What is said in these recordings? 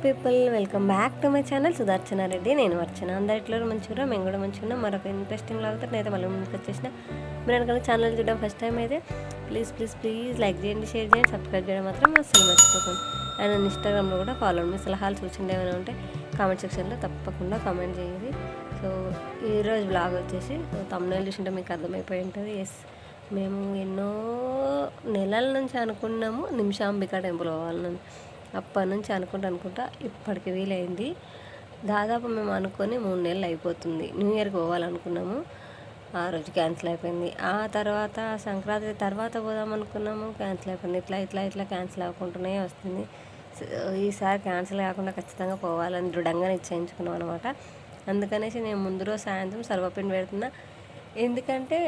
People welcome back to my channel Sudarshana Reddy. నేను వచ్చిన అందరు ఇట్లా మంచిగా మేము కూడా మంచిగా మరొక ఇంట్రెస్టింగ్ లాగా నేనైతే మళ్ళీ ముందుకు వచ్చేసిన. మీరు అనుకున్న ఛానల్ చూడడం ఫస్ట్ టైం అయితే ప్లీజ్ లైక్ చేయండి, షేర్ చేయండి, సబ్స్క్రైబ్ చేయడం మాత్రం అసలు మర్చిపోకండి. అండ్ ఇన్స్టాగ్రామ్లో కూడా ఫాలో మీ సలహాలు సూచనలు ఏమైనా ఉంటే కామెంట్ సెక్షన్లో తప్పకుండా కామెంట్ చేయండి. సో ఈరోజు బ్లాగ్ వచ్చేసి తమ్ముళ్ళు చూసింటే మీకు అర్థమైపోయి ఉంటుంది. మేము ఎన్నో నెలల నుంచి అనుకున్నాము నిమిషాంబిక టెంపుల్ పోవాలని. అప్పటి నుంచి అనుకుంటా ఇప్పటికి వీలైంది. దాదాపు మేము అనుకొని 3 నెలలు అయిపోతుంది. న్యూ ఇయర్కి పోవాలనుకున్నాము, ఆ రోజు క్యాన్సిల్ అయిపోయింది. ఆ తర్వాత సంక్రాంతి తర్వాత పోదాం అనుకున్నాము, క్యాన్సిల్ అయిపోయింది. ఇట్లా క్యాన్సిల్ అవ్వకుండానే వస్తుంది. ఈసారి క్యాన్సిల్ కాకుండా ఖచ్చితంగా పోవాలని దృఢంగా నిశ్చయించుకున్నాం అనమాట. అందుకనేసి నేను ముందు రోజు సాయంత్రం సర్వపిండి పెడుతున్నా. ఎందుకంటే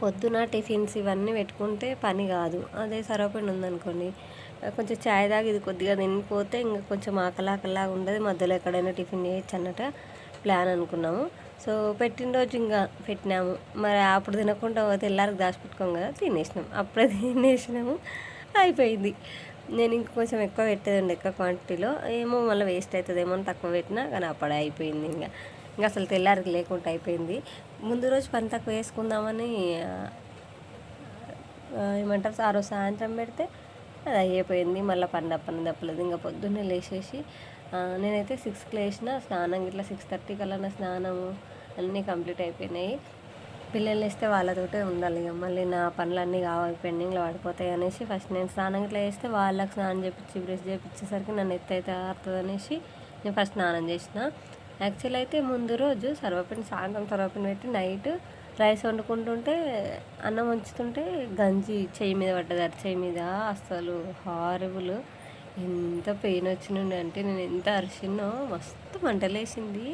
పొద్దున టిఫిన్స్ ఇవన్నీ పెట్టుకుంటే పని కాదు. అదే సర్వపిండి ఉందనుకోండి, కొంచెం ఛాయ్ తాగి ఇది కొద్దిగా తినిపోతే ఇంకా కొంచెం ఆకలాగా ఉండదు, మధ్యలో ఎక్కడైనా టిఫిన్ చేయొచ్చు అన్నట్టు ప్లాన్ అనుకున్నాము. సో పెట్టిన రోజు ఇంకా పెట్టినాము, మరి అప్పుడు తినకుండా తెల్లారికి దాచిపెట్టుకోం కదా, తినేసినాం. అప్పుడే తినేసినాము, అయిపోయింది. నేను ఇంక కొంచెం ఎక్కువ పెట్టేదండి, ఎక్కువ క్వాంటిటీలో. ఏమో మళ్ళీ వేస్ట్ అవుతుందేమో అని తక్కువ పెట్టినా, కానీ అప్పుడే అయిపోయింది. ఇంకా అసలు తెల్లారికి లేకుండా అయిపోయింది. ముందు రోజు పని తక్కువ వేసుకుందామని ఏమంటారు, ఆ రోజు సాయంత్రం పెడితే అది అయిపోయింది. మళ్ళీ పని తప్పలేదు. ఇంకా పొద్దున్నే లేచేసి నేనైతే 6కి లేచిన, స్నానం ఇట్లా 6:30 కల్లా నా స్నానము అన్నీ కంప్లీట్ అయిపోయినాయి. పిల్లలు వేస్తే వాళ్ళతోటే ఉండాలి, ఇక మళ్ళీ నా పనులన్నీ కావాలి, పెండింగ్లో పడిపోతాయి అనేసి ఫస్ట్ నేను స్నానం ఇట్లా వేస్తే వాళ్ళకి స్నానం చేపించి బ్రష్ చేపించేసరికి నన్ను ఎత్తైతే ఆరుతుంది అనేసి నేను ఫస్ట్ స్నానం చేసిన. యాక్చువల్ అయితే ముందు రోజు సాయంత్రం సర్వపిండి పెట్టి నైట్ రైస్ వండుకుంటుంటే అన్నం వంచుతుంటే గంజి చెయ్యి మీద పడ్డది, అరిచెయ్యి మీద. అసలు హారబుల్, ఎంత పెయిన్ వచ్చినండి అంటే నేను ఎంత అరిచినో, మస్తు మంటలేసింది.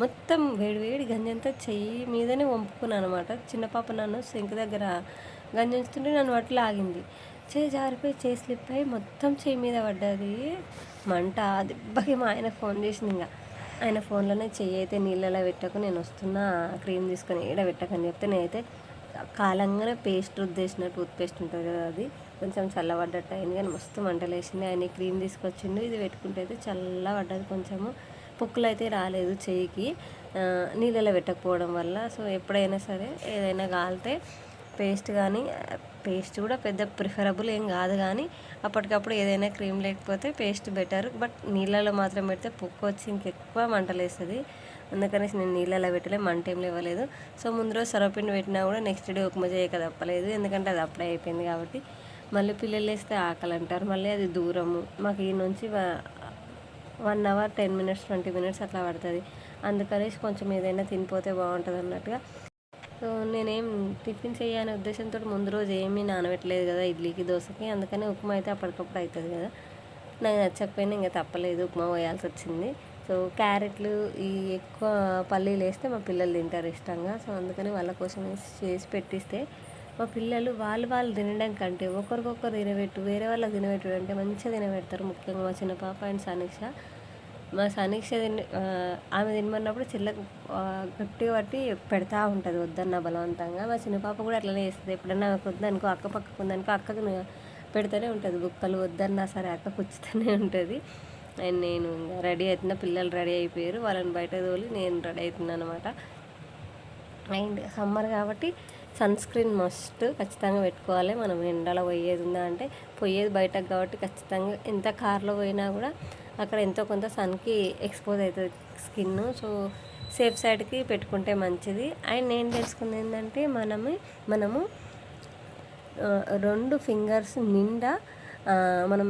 మొత్తం వేడి గంజి అంతా చెయ్యి మీదనే వంపుకున్నాను అనమాట. చిన్న పాప నన్ను సింక్ దగ్గర గంజి ఉంచుతుంటే నన్ను బట్టి లాగింది, చేయి జారిపోయి చేయి స్లిప్ అయ్యి మొత్తం చెయ్యి మీద పడ్డది మంట. దెబ్బకి మా ఆయన ఫోన్ చేసింది. ఇంకా ఆయన ఫోన్లోనే చెయ్యి అయితే నీళ్ళలో పెట్టకు, నేను వస్తున్నా, క్రీమ్ తీసుకొని ఈడ పెట్టకని చెప్తే నేనైతే కాలంగానే పేస్ట్ రుద్దేసిన టూత్ పేస్ట్ ఉంటుంది కదా, అది కొంచెం చల్లబడ్డట్టు అయింది. కానీ మస్తు మంటలేసింది. ఆయన క్రీమ్ తీసుకొచ్చిండు, ఇది పెట్టుకుంటే అయితే చల్లబడ్డది. కొంచెము పొక్కులు అయితే రాలేదు చెయ్యికి, నీళ్ళలో పెట్టకపోవడం వల్ల. సో ఎప్పుడైనా సరే ఏదైనా కాలితే పేస్ట్ కూడా పెద్ద ప్రిఫరబుల్ ఏం కాదు, కానీ అప్పటికప్పుడు ఏదైనా క్రీమ్ లేకపోతే పేస్ట్ బెటర్. బట్ నీళ్ళలో మాత్రం పెడితే పొక్కు వచ్చి ఇంకెక్కువ మంటలేస్తుంది. అందుకనేసి నేను నీళ్ళలో పెట్టలే, మంట ఏం లేవలేదు. సో ముందు రోజు సర్వపిండి పెట్టినా కూడా నెక్స్ట్ డే ఉప్మా చేయక తప్పలేదు, ఎందుకంటే అది అప్పుడే అయిపోయింది కాబట్టి. మళ్ళీ పిల్లలు వేస్తే ఆకలి అంటారు, మళ్ళీ అది దూరము మాకు ఈ నుంచి 1 అవర్ 10 మినిట్స్ 20 మినిట్స్ అట్లా పడుతుంది. అందుకనేసి కొంచెం ఏదైనా తినిపోతే బాగుంటుంది అన్నట్టుగా. సో నేనేం టిఫిన్ చేయాలనే ఉద్దేశంతో ముందు రోజు ఏమీ నానబెట్టలేదు కదా ఇడ్లీకి దోశకి, అందుకని ఉప్మా అయితే అప్పటికప్పుడు అవుతుంది కదా. నాకు నచ్చకపోయినా ఇంకా తప్పలేదు, ఉప్మా పోయాల్సి వచ్చింది. సో క్యారెట్లు ఈ ఎక్కువ పల్లీలు వేస్తే మా పిల్లలు తింటారు ఇష్టంగా. సో అందుకని వాళ్ళ కోసం చేసి పెట్టిస్తే మా పిల్లలు వాళ్ళు తినడం కంటే ఒకరికొకరు తినబెట్టు, వేరే వాళ్ళకి తినబెట్టు అంటే మంచిగా తినబెడతారు. ముఖ్యంగా మా చిన్న పాప అండ్ సమీక్ష ఆమె తినమన్నప్పుడు చెల్లకు గట్టిగా పట్టి పెడతా ఉంటుంది వద్దన్న బలవంతంగా. మా చిన్న పాప కూడా అట్లనే చేస్తుంది. ఎప్పుడన్నా వద్దనుకో, అక్క పక్కకు ఉందనుకో, అక్కకు పెడుతూనే ఉంటుంది బుక్కలు, వద్దన్నా సరే అక్క కూర్చుతూనే ఉంటుంది. అండ్ నేను ఇంకా రెడీ అవుతున్నా, పిల్లలు రెడీ అయిపోయారు, వాళ్ళని బయట తోలి నేను రెడీ అవుతున్నాను అనమాట. అండ్ సమ్మర్ కాబట్టి సన్ స్క్రీన్ మస్ట్ ఖచ్చితంగా పెట్టుకోవాలి. మనం ఎండలో పోయేది ఉందా అంటే పోయేది బయటకు కాబట్టి ఖచ్చితంగా ఎంత కార్లో పోయినా కూడా అక్కడ ఎంతో కొంత సన్కి ఎక్స్పోజ్ అవుతుంది స్కిన్. సో సేఫ్ సైడ్కి పెట్టుకుంటే మంచిది. అండ్ నేను తెలుసుకుంది ఏంటంటే మనము 2 ఫింగర్స్ నిండా మనం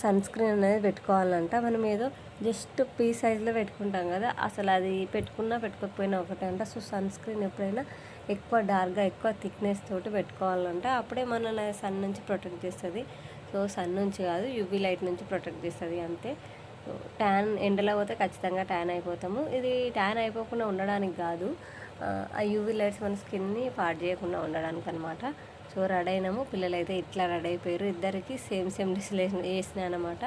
సన్ స్క్రీన్ అనేది పెట్టుకోవాలంట. మనం ఏదో జస్ట్ పీ సైజ్లో పెట్టుకుంటాం కదా, అసలు అది పెట్టుకున్నా పెట్టుకోకపోయినా ఒకటే అంట. సో సన్ స్క్రీన్ ఎప్పుడైనా ఎక్కువ డార్క్గా ఎక్కువ థిక్నెస్ తోటి పెట్టుకోవాలంట, అప్పుడే మన సన్ నుంచి ప్రొటెక్ట్ చేస్తుంది. సో సన్ నుంచి కాదు, యూవీ లైట్ నుంచి ప్రొటెక్ట్ చేస్తుంది అంతే. సో ఎండలో పోతే ఖచ్చితంగా ట్యాన్ అయిపోతాము. ఇది ట్యాన్ అయిపోకుండా ఉండడానికి కాదు, ఆ యూవీ లైట్స్ మన స్కిన్ని పాడు చేయకుండా ఉండడానికి అనమాట. సో రెడీ అయినాము, పిల్లలు అయితే ఇట్లా రెడీ అయిపోయారు. ఇద్దరికి సేమ్ డిస్లేషన్ వేసినాయి అనమాట,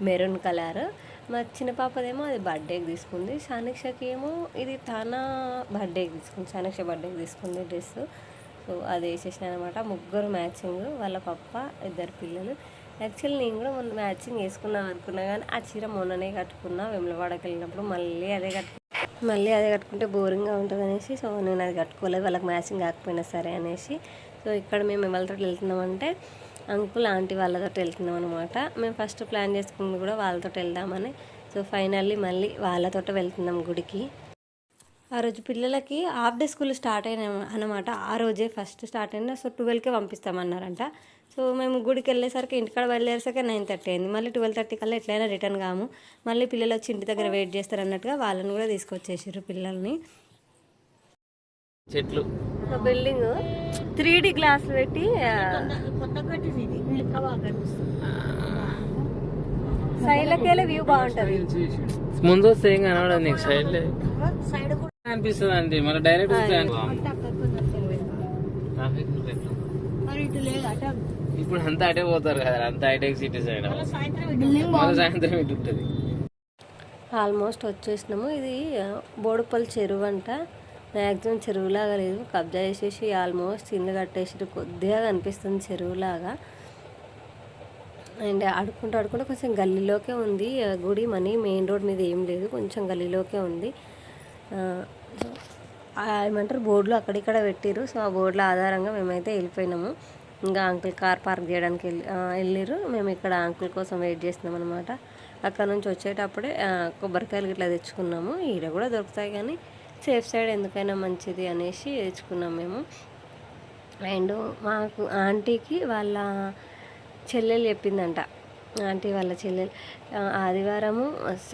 మెరూన్ కలర్. మా చిన్న పాపదేమో అది బర్త్డేకి తీసుకుంది, సానిక్షకి ఏమో ఇది తన బర్త్డేకి తీసుకుంది, సానిక్ష బర్త్డేకి తీసుకుంది డ్రెస్. సో అది వేసేసినాయి అనమాట. ముగ్గురు మ్యాచింగ్, వాళ్ళ పప్ప, 2 పిల్లలు. యాక్చువల్లీ నేను కూడా మొన్న మ్యాచింగ్ వేసుకుందాం అనుకున్నా, కానీ ఆ చీర మొన్ననే కట్టుకున్నా వేములవాడకి వెళ్ళినప్పుడు. మళ్ళీ అదే కట్టుకుంటే బోరింగ్గా ఉంటుంది అనేసి, సో నేను అది కట్టుకోలేదు, వాళ్ళకి మ్యాచింగ్ కాకపోయినా సరే అనేసి. సో ఇక్కడ మేము ఎవరితో వెళ్తున్నామంటే అంకుల్ ఆంటీ వాళ్ళతో వెళ్తున్నాం అనమాట. మేము ఫస్ట్ ప్లాన్ చేసుకుంది కూడా వాళ్ళతో వెళ్దామని. సో ఫైనల్లీ మళ్ళీ వాళ్ళతో వెళ్తున్నాం గుడికి. ఆ రోజు పిల్లలకి హాఫ్ డే స్కూల్ స్టార్ట్ అయినా అనమాట. ఆ రోజే ఫస్ట్ స్టార్ట్ అయినా. సో 12కే పంపిస్తామన్నారంట. సో మేము గుడికి వెళ్ళేసరికి ఇంటికాడ బయలుదేరేసరికి 9:30 అయింది. మళ్ళీ 12:30 కల్లా ఎట్లయినా రిటర్న్ కాము, మళ్ళీ పిల్లలు వచ్చి ఇంటి దగ్గర వెయిట్ చేస్తారు అన్నట్టుగా వాళ్ళని కూడా తీసుకొచ్చేసారు పిల్లల్ని. చెట్లు బిల్డింగ్ 3D గ్లాస్ పెట్టి సైడ్లకెళ్ళి వ్యూ బాగుంటది. ముందు వస్తే ఏం కనబడదు నీకు, సైడ్ అనిపిస్తుంది అండి. మన డైరెక్ట్ ఇప్పుడు అంతా అటే పోతారు కదా, అంతా హైటెక్ సిటీ సైడ్. సాయంత్రం ఇటు ఉంటుంది. ఆల్మోస్ట్ వచ్చేసినాము. ఇది బోడుపల్లి చెరువు అంట. మ్యాక్సిమం చెరువులాగా లేదు, కబ్జా చేసేసి ఆల్మోస్ట్ ఇల్లు కట్టేసి కొద్దిగా కనిపిస్తుంది చెరువులాగా. అండ్ ఆడుకుంటూ కొంచెం గల్లీలోకే ఉంది గుడి. మనీ మెయిన్ రోడ్ మీద ఏం లేదు, కొంచెం గల్లీలోకే ఉంది. ఏమంటారు బోర్డులు అక్కడిక్కడ పెట్టిరు. సో ఆ బోర్డుల ఆధారంగా మేమైతే వెళ్ళిపోయినాము. ఇంకా అంకుల్ కార్ పార్క్ చేయడానికి వెళ్ళిర్రు. మేము ఇక్కడ అంకుల్ కోసం వెయిట్ చేస్తున్నాం అనమాట. అక్కడ నుంచి వచ్చేటప్పుడే కొబ్బరికాయలు ఇట్లా తెచ్చుకున్నాము. ఈడ కూడా దొరుకుతాయి కానీ సేఫ్ సైడ్ ఎందుకైనా మంచిది అనేసి తెచ్చుకున్నాం మేము. అండ్ మాకు ఆంటీకి వాళ్ళ చెల్లెలు చెప్పిందంట, ఆంటీ వాళ్ళ చెల్లెలు ఆదివారము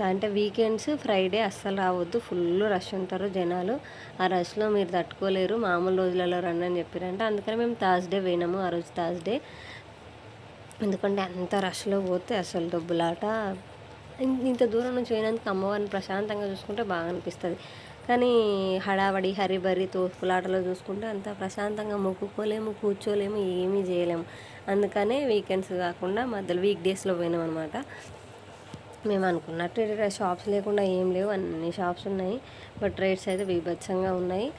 అంటే వీకెండ్స్ ఫ్రైడే అస్సలు రావద్దు, ఫుల్ రష్ ఉంటారు జనాలు, ఆ రష్లో మీరు తట్టుకోలేరు, మామూలు రోజులలో రండి అని చెప్పారంట. అందుకని మేము థర్స్డే పోయినాము. ఆ రోజు థర్స్డే, ఎందుకంటే అంత రష్లో పోతే అసలు దొబ్బులాట. ఇంత దూరం నుంచి పోయినందుకు అమ్మవారిని ప్రశాంతంగా చూసుకుంటే బాగా అనిపిస్తుంది. కానీ హడావడి హరిబరి తోపులాటలో చూసుకుంటే అంత ప్రశాంతంగా మొక్కుకోలేము, కూర్చోలేము, ఏమీ చేయలేము. అందుకనే వీకెండ్స్ కాకుండా మధ్యలో వీక్ డేస్లో పోయినాం అనమాట. మేము అనుకున్నట్టు షాప్స్ లేకుండా ఏం లేవు, అన్ని షాప్స్ ఉన్నాయి. బట్ రేట్స్ అయితే బీభత్సంగా ఉన్నాయి.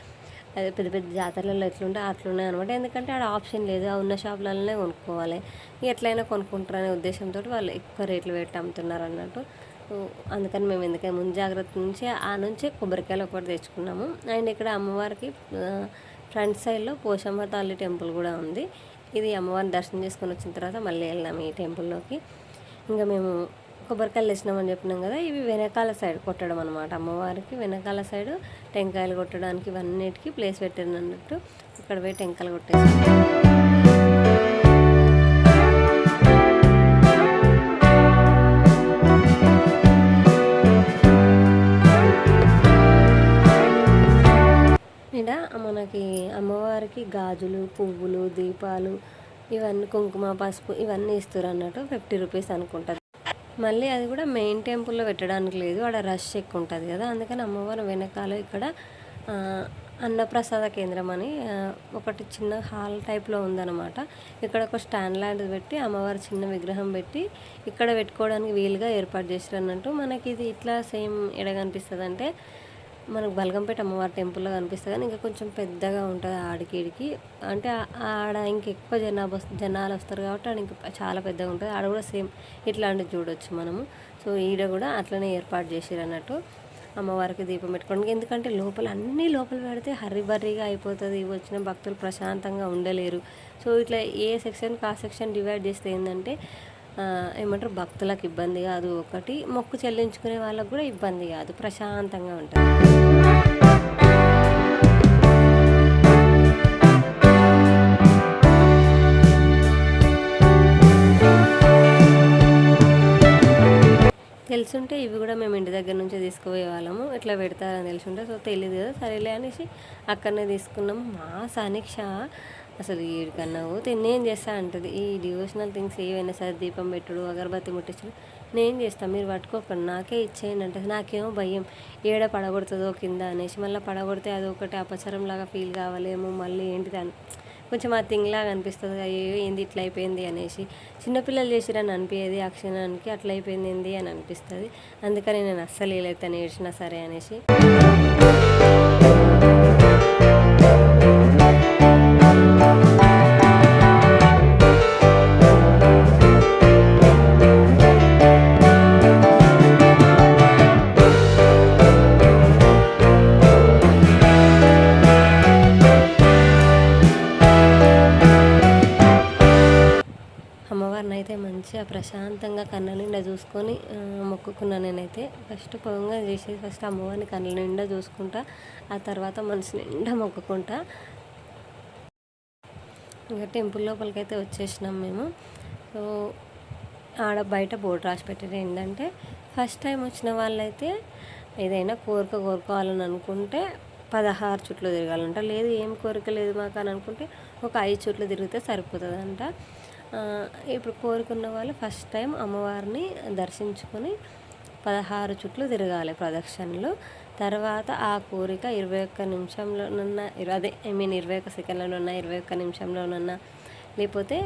అదే పెద్ద పెద్ద జాతరలలో ఎట్లుంటే అట్లున్నాయి అనమాట. ఎందుకంటే ఆడ ఆప్షన్ లేదు, ఆ ఉన్న షాపులలోనే కొనుక్కోవాలి. ఎట్లయినా కొనుక్కుంటారనే ఉద్దేశంతో వాళ్ళు ఎక్కువ రేట్లు పెట్టి అమ్ముతున్నారు అన్నట్టు. అందుకని మేము ఎందుకని ముందు జాగ్రత్త నుంచి ఆ నుంచే కొబ్బరికాయలు ఒకటి తెచ్చుకున్నాము. అండ్ ఇక్కడ అమ్మవారికి ఫ్రంట్ సైడ్లో పోషమ్మ తల్లి టెంపుల్ కూడా ఉంది. ఇది అమ్మవారిని దర్శనం చేసుకొని వచ్చిన తర్వాత మళ్ళీ వెళ్ళాము ఈ టెంపుల్లోకి. ఇంకా మేము కొబ్బరికాయలు తెచ్చినామని చెప్పినాం కదా, ఇవి వెనకాల సైడ్ కొట్టడం అనమాట. అమ్మవారికి వెనకాల సైడ్ టెంకాయలు కొట్టడానికి ఇవన్నిటికీ ప్లేస్ పెట్టాను అన్నట్టు. ఇక్కడ పోయి టెంకాయలు కొట్టేసాం. ఇక్కడ మనకి అమ్మవారికి గాజులు, పువ్వులు, దీపాలు, ఇవన్నీ కుంకుమ, పసుపు ఇవన్నీ ఇస్తారు అన్నట్టు. 50 రూపీస్ అనుకుంటుంది. మళ్ళీ అది కూడా మెయిన్ టెంపుల్లో పెట్టడానికి లేదు, అక్కడ రష్ ఎక్కువ ఉంటుంది కదా. అందుకని అమ్మవారి వెనకాల ఇక్కడ అన్నప్రసాద కేంద్రం అని ఒకటి చిన్న హాల్ టైప్లో ఉందన్నమాట. ఇక్కడ ఒక స్టాండ్ లాంటిది పెట్టి అమ్మవారి చిన్న విగ్రహం పెట్టి ఇక్కడ పెట్టుకోవడానికి వీలుగా ఏర్పాటు చేశారు అన్నట్టు. మనకి ఇది ఇట్లా సేమ్ ఎడ కనిపిస్తుంది అంటే మనకు బల్గంపేట అమ్మవారి టెంపుల్లో కనిపిస్తుంది, కానీ ఇంకా కొంచెం పెద్దగా ఉంటుంది ఆడికి. అంటే ఆడ ఇంకెక్కువ జనాలు వస్తారు కాబట్టి ఆడ ఇంకా చాలా పెద్దగా ఉంటుంది. ఆడ కూడా సేమ్ ఇట్లాంటివి చూడొచ్చు మనము. సో ఈడ కూడా అట్లనే ఏర్పాటు చేసారు అన్నట్టు అమ్మవారికి దీపం పెట్టుకోవడానికి. ఎందుకంటే లోపల అన్నీ లోపల పెడితే హర్రిబర్రీగా అయిపోతుంది, వచ్చిన భక్తులు ప్రశాంతంగా ఉండలేరు. సో ఇట్లా ఏ సెక్షన్కి ఆ సెక్షన్ డివైడ్ చేస్తే ఏంటంటే ఏమంటారు భక్తులకు ఇబ్బంది కాదు, ఒకటి మొక్కు చెల్లించుకునే వాళ్ళకు కూడా ఇబ్బంది కాదు, ప్రశాంతంగా ఉంటుంది. తెలుసుంటే ఇవి కూడా మేము ఇంటి దగ్గర నుంచే తీసుకుపోయే వాళ్ళము, ఇట్లా పెడతారని తెలుసుంటే. సో తెలియదు కదా, సరేలే అనేసి అక్కడనే తీసుకున్నాము. మా సమీక్ష అసలు వీడికన్నా పోతే నేను చేస్తా అంటుంది. ఈ డివోషనల్ థింగ్స్ ఏవైనా సరే దీపం పెట్టుడు, అగరబత్తి ముట్టించడు నేను చేస్తాను, మీరు పట్టుకోకండి నాకే ఇచ్చేయండి అంటే, నాకేమో భయం ఏడ పడగొడుతుందో కింద అనేసి. మళ్ళీ పడగొడితే అదొకటి అపచారంలాగా ఫీల్ కావాలేమో, మళ్ళీ ఏంటిది అని కొంచెం ఆ థింగ్ లాగా అనిపిస్తుంది. అయ్యో ఏంది ఇట్లా అయిపోయింది అనేసి. చిన్నపిల్లలు చేసిరని అనిపించేది, ఆ క్షణానికి అట్లా అయిపోయింది ఏంది అని అనిపిస్తుంది. అందుకని నేను అస్సలు ఏలైతే ఏడ్చినా సరే అనేసి. మంచిగా ప్రశాంతంగా కళ్ళ నిండా చూసుకొని మొక్కుకున్నాను నేనైతే. ఫస్ట్ పొంగ చేసేది ఫస్ట్ అమ్మవారిని కళ్ళ నిండా చూసుకుంటా, ఆ తర్వాత మనసు నిండా మొక్కుకుంటా. ఇంకా టెంపుల్ లోపలికైతే వచ్చేసినాం మేము. సో ఆడ బయట బోర్డు రాసి పెట్టారు ఏంటంటే, ఫస్ట్ టైం వచ్చిన వాళ్ళైతే ఏదైనా కోరిక కోరుకోవాలని అనుకుంటే 16 చుట్లు తిరగాలంట. లేదు ఏం కోరిక లేదు మాకు అని అనుకుంటే ఒక 5 చుట్లు తిరిగితే సరిపోతుందంట. ఇప్పుడు కోరుకున్న వాళ్ళు ఫస్ట్ టైం అమ్మవారిని దర్శించుకొని 16 చుట్లు తిరగాలి ప్రదక్షిణలు. తర్వాత ఆ కోరిక 21 నిమిషంలోనన్నా, 21 సెకండ్లలోనన్నా, 21 నిమిషంలోనన్నా, లేకపోతే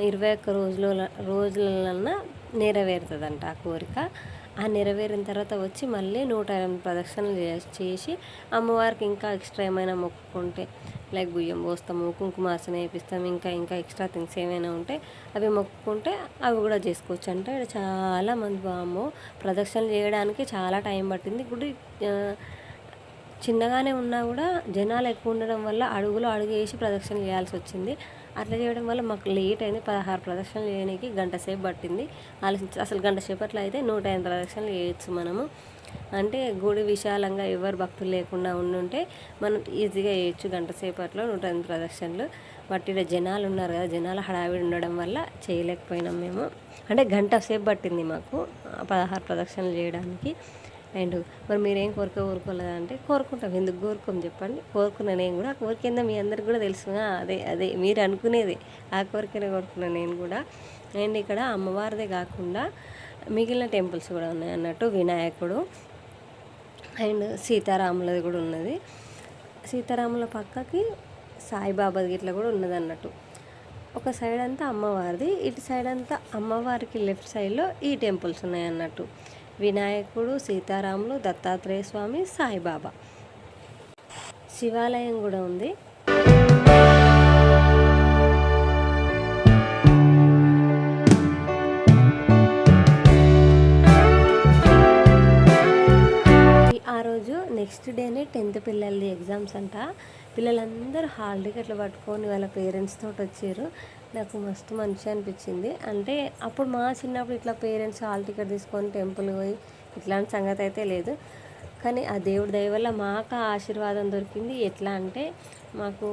21 రోజులన్నా నెరవేరుతుందంట ఆ కోరిక. ఆ నెరవేరిన తర్వాత వచ్చి మళ్ళీ 108 ప్రదక్షిణలు చేసి అమ్మవారికి ఇంకా ఎక్స్ట్రా ఏమైనా మొక్కుకుంటే, లైక్ బియ్యం పోస్తాము, కుంకుమార్చన వేపిస్తాము, ఇంకా ఎక్స్ట్రా థింగ్స్ ఏమైనా ఉంటే అవి మొక్కుకుంటే అవి కూడా చేసుకోవచ్చు అంట. ఇక్కడ చాలామంది బామ్మో ప్రదక్షిణలు చేయడానికి చాలా టైం పట్టింది. గుడి చిన్నగానే ఉన్నా కూడా జనాలు ఎక్కువ ఉండడం వల్ల అడుగు వేసి ప్రదక్షిణ చేయాల్సి వచ్చింది. అట్లా చేయడం వల్ల మాకు లేట్ అయింది. 16 ప్రదక్షిణలు చేయడానికి గంట సేపు పట్టింది. అసలు గంట సేపట్లో అయితే 108 ప్రదక్షిణలు చేయొచ్చు మనము. అంటే గుడి విశాలంగా ఎవరు భక్తులు లేకుండా ఉండుంటే మనం ఈజీగా చేయొచ్చు గంట సేపట్లో 108 ప్రదక్షిణలు. బట్ ఇక్కడ జనాలు ఉన్నారు కదా, జనాల హడావిడి ఉండడం వల్ల చేయలేకపోయినాం మేము. అంటే గంట సేపు పట్టింది మాకు 16 ప్రదక్షిణలు చేయడానికి. అండ్ మరి మీరేం కోరుకోలేదంటే, కోరుకుంటాం, ఎందుకు కోరుకోం చెప్పండి. కోరుకున్నా నేను కూడా. ఆ కోరిక మీ అందరికి కూడా తెలుసు. అదే మీరు అనుకునేది ఆ కోరికనే కోరుకున్నాను నేను కూడా. అండ్ ఇక్కడ అమ్మవారిదే కాకుండా మిగిలిన టెంపుల్స్ కూడా ఉన్నాయి అన్నట్టు. వినాయకుడు అండ్ సీతారాములది కూడా ఉన్నది. సీతారాముల పక్కకి సాయిబాబాది ఇట్లా కూడా ఉన్నది అన్నట్టు. ఒక సైడ్ అంతా అమ్మవారిది, ఇటు సైడ్ అంతా అమ్మవారికి లెఫ్ట్ సైడ్లో ఈ టెంపుల్స్ ఉన్నాయి అన్నట్టు. వినాయకుడు, సీతారాములు, దత్తాత్రేయ స్వామి, సాయిబాబా. శివాలయం కూడా ఉంది. ఆ రోజు నెక్స్ట్ డేనే 10th పిల్లలది ఎగ్జామ్స్ అంట. పిల్లలందరూ హాల్ టికెట్లు పట్టుకొని వాళ్ళ పేరెంట్స్ తోటి వచ్చారు. నాకు మస్తు మంచిగా అనిపించింది. అంటే అప్పుడు మా చిన్నప్పుడు ఇట్లా పేరెంట్స్ హాల్ టికెట్ తీసుకొని టెంపుల్ పోయి ఇట్లాంటి సంగతి అయితే లేదు. కానీ ఆ దేవుడి దయ వల్ల మాకు ఆశీర్వాదం దొరికింది. ఎట్లా అంటే, మాకు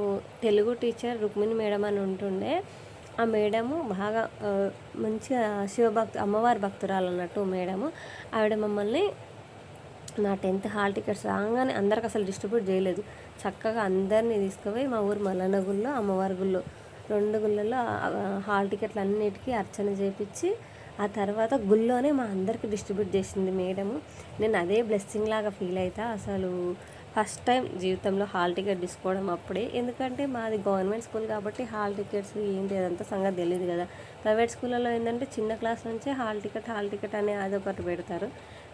తెలుగు టీచర్ రుక్మిణి మేడం అని ఉంటుండే. ఆ మేడము బాగా మంచిగా అమ్మవారి భక్తురాలు అన్నట్టు మేడము. ఆవిడ మమ్మల్ని నా 10th హాల్ టికెట్స్ రాగానే అందరికి అసలు డిస్ట్రిబ్యూట్ చేయలేదు. చక్కగా అందరినీ తీసుకుపోయి మా ఊరు మల్లన్న గుళ్ళో, అమ్మవారి గుళ్ళో, 2 గుళ్ళల్లో హాల్ టికెట్లు అన్నిటికీ అర్చన చేయించి ఆ తర్వాత గుళ్ళోనే మా అందరికీ డిస్ట్రిబ్యూట్ చేసింది మేడము. నేను అదే బ్లెస్సింగ్ లాగా ఫీల్ అవుతా. అసలు ఫస్ట్ టైం జీవితంలో హాల్ టికెట్ తీసుకోవడం అప్పుడే. ఎందుకంటే మాది గవర్నమెంట్ స్కూల్ కాబట్టి హాల్ టికెట్స్ ఏంటి అదంతా సంగతి తెలియదు కదా. ప్రైవేట్ స్కూళ్ళలో ఏంటంటే చిన్న క్లాస్ నుంచే హాల్ టికెట్ అనే అదొకటి పెడతారు.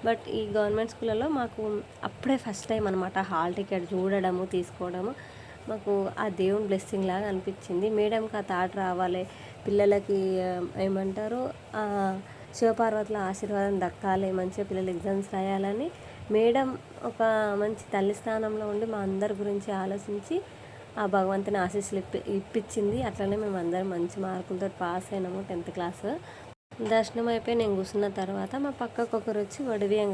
బట్ ఈ గవర్నమెంట్ స్కూళ్ళలో మాకు అప్పుడే ఫస్ట్ టైం అనమాట హాల్ టికెట్ చూడడము, తీసుకోవడము. మాకు ఆ దేవుని బ్లెస్సింగ్ లాగా అనిపించింది. మేడంకి ఆ థాట్ రావాలి, పిల్లలకి ఏమంటారు శివపార్వతుల ఆశీర్వాదం దక్కాలి, మంచిగా పిల్లలు ఎగ్జామ్స్ రాయాలని మేడం ఒక మంచి తల్లి స్థానంలో ఉండి మా అందరి గురించి ఆలోచించి ఆ భగవంతుని ఆశీస్సులు ఇప్పించింది. అట్లనే మేము అందరం మంచి మార్కులతో పాస్ అయినాము 10th క్లాస్. దర్శనం అయిపోయి నేను కూర్చున్న తర్వాత మా పక్కకు ఒకరు వచ్చి వడిబియ్యం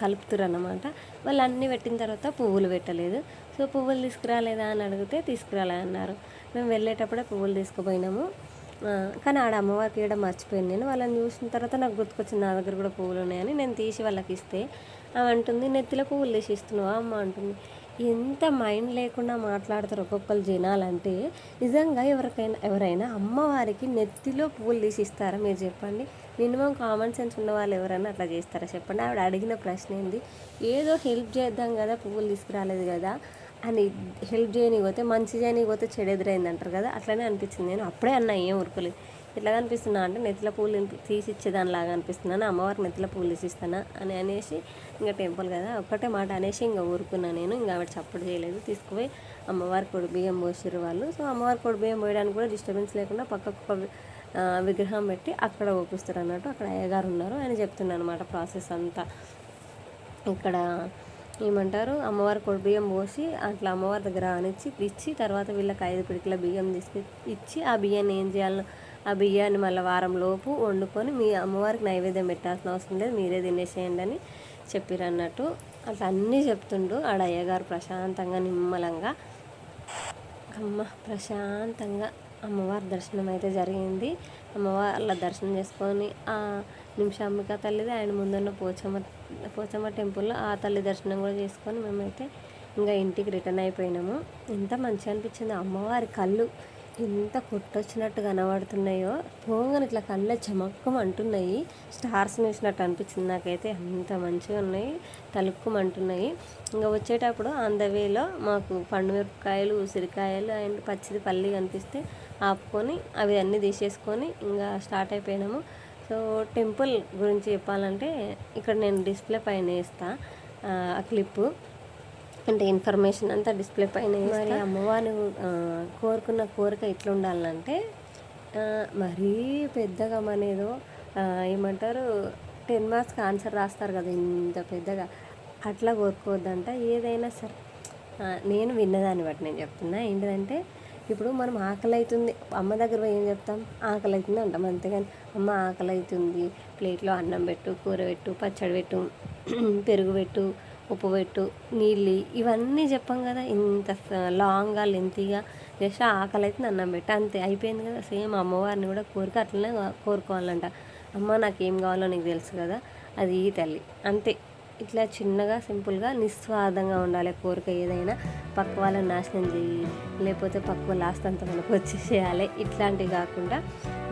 కలుపుతురు అన్నమాట. వాళ్ళు అన్నీ పెట్టిన తర్వాత పువ్వులు పెట్టలేదు. సో పువ్వులు తీసుకురాలేదా అని అడిగితే తీసుకురాలే అన్నారు. మేము వెళ్ళేటప్పుడే పువ్వులు తీసుకుపోయినాము. కానీ ఆడ అమ్మవారికి ఇవ్వడం మర్చిపోయాను నేను. వాళ్ళని చూసిన తర్వాత నాకు గుర్తుకొచ్చింది నా దగ్గర కూడా పువ్వులు ఉన్నాయని. నేను తీసి వాళ్ళకి ఇస్తే ఆమె అంటుంది, నెత్తిలో పువ్వులు తీసి ఇస్తున్నావా అమ్మ అంటుంది. ఎంత మైండ్ లేకుండా మాట్లాడతారు ఒక్కొక్కరు జనాలంటే. నిజంగా ఎవరైనా అమ్మవారికి నెత్తిలో పువ్వులు తీసి ఇస్తారా మీరు చెప్పండి? మినిమం కామన్ సెన్స్ ఉన్న వాళ్ళు ఎవరైనా అట్లా చేస్తారా చెప్పండి? ఆవిడ అడిగిన ప్రశ్న ఏంది, ఏదో హెల్ప్ చేద్దాం కదా పువ్వులు తీసుకురాలేదు కదా అని హెల్ప్ చేయనిపోతే, మంచి చేయనిపోతే చెడు ఎదురైంది అంటారు కదా. అట్లనే అనిపించింది. నేను అప్పుడే అన్నా ఏం ఊరుకోలేదు. ఎట్లా కనిపిస్తున్నా అంటే నెత్తిల పూలు తీసి ఇచ్చేదానిలాగా అనిపిస్తున్నాను, అమ్మవారికి నెత్తిల పూలు తీసిస్తానా అని అనేసి ఇంకా టెంపుల్ కదా ఒక్కటే మాట అనేసి ఇంకా ఊరుకున్నా నేను. ఇంకా ఆవిడ చప్పుడు చేయలేదు. తీసుకుపోయి అమ్మవారి కొడు బియ్యం పోసిర్రు వాళ్ళు. సో అమ్మవారి కొడు బియ్యం పోయడానికి కూడా డిస్టర్బెన్స్ లేకుండా పక్కకు విగ్రహం పెట్టి అక్కడ ఓపిస్తారు అన్నట్టు. అక్కడ అయ్యగారు ఉన్నారు, ఆయన చెప్తున్నాను అనమాట ప్రాసెస్ అంతా. ఇక్కడ ఏమంటారు, అమ్మవారి కొడు బియ్యం పోసి అట్లా అమ్మవారి దగ్గర ఆనిచ్చి ఇచ్చి తర్వాత వీళ్ళకి 5 పిడికిల బియ్యం తీసుకు ఇచ్చి ఆ బియ్యాన్ని ఏం చేయాలో ఆ బియ్యాన్ని మళ్ళీ వారం లోపు వండుకొని మీ అమ్మవారికి నైవేద్యం పెట్టాల్సిన అవసరం లేదు, మీరే తినేసేయండి అని చెప్పిరు అన్నట్టు. అట్లా అన్నీ చెప్తుండు ఆడ అయ్యగారు ప్రశాంతంగా నిమ్మలంగా. ప్రశాంతంగా అమ్మవారి దర్శనం అయితే జరిగింది. అమ్మవార్ల దర్శనం చేసుకొని ఆ నిమిషాంబిక తల్లిది ఆయన ముందున్న పోచమ్మ టెంపుల్లో ఆ తల్లి దర్శనం కూడా చేసుకొని మేమైతే ఇంకా ఇంటికి రిటర్న్ అయిపోయినాము. ఎంత మంచిగా అనిపించింది. అమ్మవారి కళ్ళు ఎంత కొట్టొచ్చినట్టు కనబడుతున్నాయో, పోగానే ఇట్లా కళ్ళ చమక్కమంటున్నాయి, స్టార్స్ వేసినట్టు అనిపించింది నాకైతే. అంత మంచిగా ఉన్నాయి, తలుక్కుమంటున్నాయి. ఇంకా వచ్చేటప్పుడు ఆన్ ద వేలో మాకు పండుమిరపకాయలు, ఉసిరికాయలు అండ్ పచ్చిది పల్లి కనిపిస్తే ఆపుకొని అవి అన్నీ తీసేసుకొని ఇంకా స్టార్ట్ అయిపోయినాము. సో టెంపుల్ గురించి చెప్పాలంటే ఇక్కడ నేను డిస్ప్లే పైన వేస్తా ఆ క్లిప్పు, అంటే ఇన్ఫర్మేషన్ అంతా డిస్ప్లే పైన. మరి అమ్మవారిని కోరుకున్న కోరిక ఎట్లా ఉండాలంటే మరీ పెద్దగా మనేదో ఏమంటారు 10 మార్క్స్కి ఆన్సర్ రాస్తారు కదా ఇంత పెద్దగా, అట్లా కోరుకోవద్దంట. ఏదైనా సరే నేను విన్నదాన్ని బట్టి నేను చెప్తున్నా. ఏంటంటే ఇప్పుడు మనం ఆకలి అవుతుంది, అమ్మ దగ్గర పోయి ఏం చెప్తాం, ఆకలి అవుతుంది అంటాం. అంతేగాని అమ్మ ఆకలి అవుతుంది, ప్లేట్లో అన్నం పెట్టు, కూర పెట్టు, పచ్చడి పెట్టు, పెరుగు పెట్టు, ఉప్పు పెట్టు, నీళ్ళు, ఇవన్నీ చెప్పాం కదా. ఇంత లాంగ్గా లెంతీగా జస్ట్ ఆకలి అవుతుంది అన్నం పెట్టు, అంతే అయిపోయింది కదా. సేమ్ అమ్మవారిని కూడా కోరిక అట్లనే కోరుకోవాలంట. అమ్మ నాకు ఏం కావాలో నీకు తెలుసు కదా, అది ఈ తల్లి, అంతే. ఇట్లా చిన్నగా సింపుల్గా నిస్వార్థంగా ఉండాలి కోరిక. ఏదైనా పక్క వాళ్ళని నాశనం చేయి, లేకపోతే పక్క వాళ్ళ ఆస్తంతా మనకు వచ్చేసేయాలి, ఇట్లాంటివి కాకుండా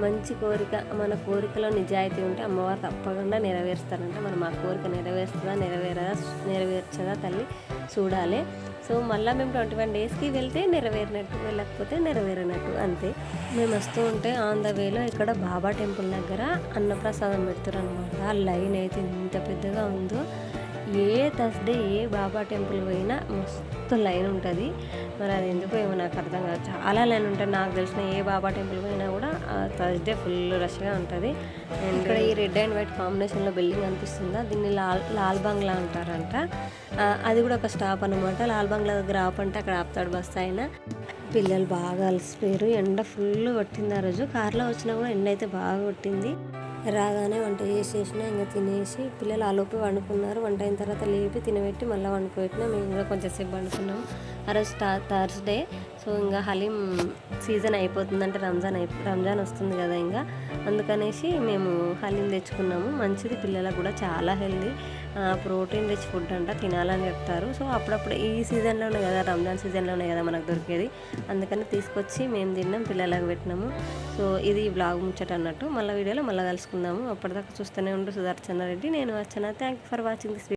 మంచి కోరిక, మన కోరికలో నిజాయితీ ఉంటే అమ్మవారు తప్పకుండా నెరవేరుస్తారంట. మనం ఆ కోరిక నెరవేర్చదా తల్లి చూడాలి. సో మళ్ళీ మేము 21 డేస్కి వెళ్తే నెరవేరినట్టు, వెళ్ళకపోతే నెరవేరినట్టు, అంతే. మేము వస్తూ ఉంటే ఆన్ ద వేలో ఇక్కడ బాబా టెంపుల్ దగ్గర అన్నప్రసాదం పెడతారు అనమాట. ఆ లైన్ అయితే ఎంత పెద్దగా ఉందో. ఏ థర్స్డే ఏ బాబా టెంపుల్ పోయినా మస్తు లైన్ ఉంటుంది. మరి అది ఎందుకో ఏమో నాకు అర్థం కాదు, చాలా లైన్ ఉంటుంది. నాకు తెలిసిన ఏ బాబా టెంపుల్ పోయినా కూడా థర్స్డే ఫుల్ రష్గా ఉంటుంది. అండ్ ఇక్కడ ఈ రెడ్ అండ్ వైట్ కాంబినేషన్లో బిల్డింగ్ అనిపిస్తుందా, దీన్ని లాల్ బంగ్లా అంటారంట. అది కూడా ఒక స్టాప్ అనమాట. లాల్ బంగ్లా దగ్గర ఆపంటే అక్కడ ఆపుతాడు బస్సు ఆయన. పిల్లలు బాగా అలసిపోయారు, ఎండ ఫుల్ కొట్టింది ఆ రోజు. కార్లో వచ్చినా కూడా ఎండ అయితే బాగా కొట్టింది. రాగానే వంట చేసేసిన, ఇంకా తినేసి పిల్లలు ఆలోపు వండుకున్నారు. వంట అయిన తర్వాత లేపి తినబెట్టి మళ్ళీ వండుకోబెట్టినా. మేము కూడా కొంచెంసేపు వండుకున్నాము. ఆ రోజు థర్స్డే. సో ఇంకా హలీం సీజన్ అయిపోతుందంటే రంజాన్ వస్తుంది కదా, ఇంకా అందుకనేసి మేము హలీం తెచ్చుకున్నాము. మంచిది, పిల్లలకు కూడా చాలా హెల్దీ, ప్రోటీన్ రిచ్ ఫుడ్ అంట, తినాలని చెప్తారు. సో అప్పుడప్పుడు ఈ సీజన్లోనే కదా, రంజాన్ సీజన్లోనే కదా మనకు దొరికేది, అందుకని తీసుకొచ్చి మేము తిన్నాం, పిల్లలకు పెట్టినాము. సో ఇది బ్లాగ్ ముచ్చట అన్నట్టు. మళ్ళీ వీడియోలో మళ్ళీ కలుసుకుందాము. అప్పటిదాకా చూస్తూనే ఉండు సుదర్శన్ రెడ్డి, నేను వచ్చాను. Thank you for watching this video.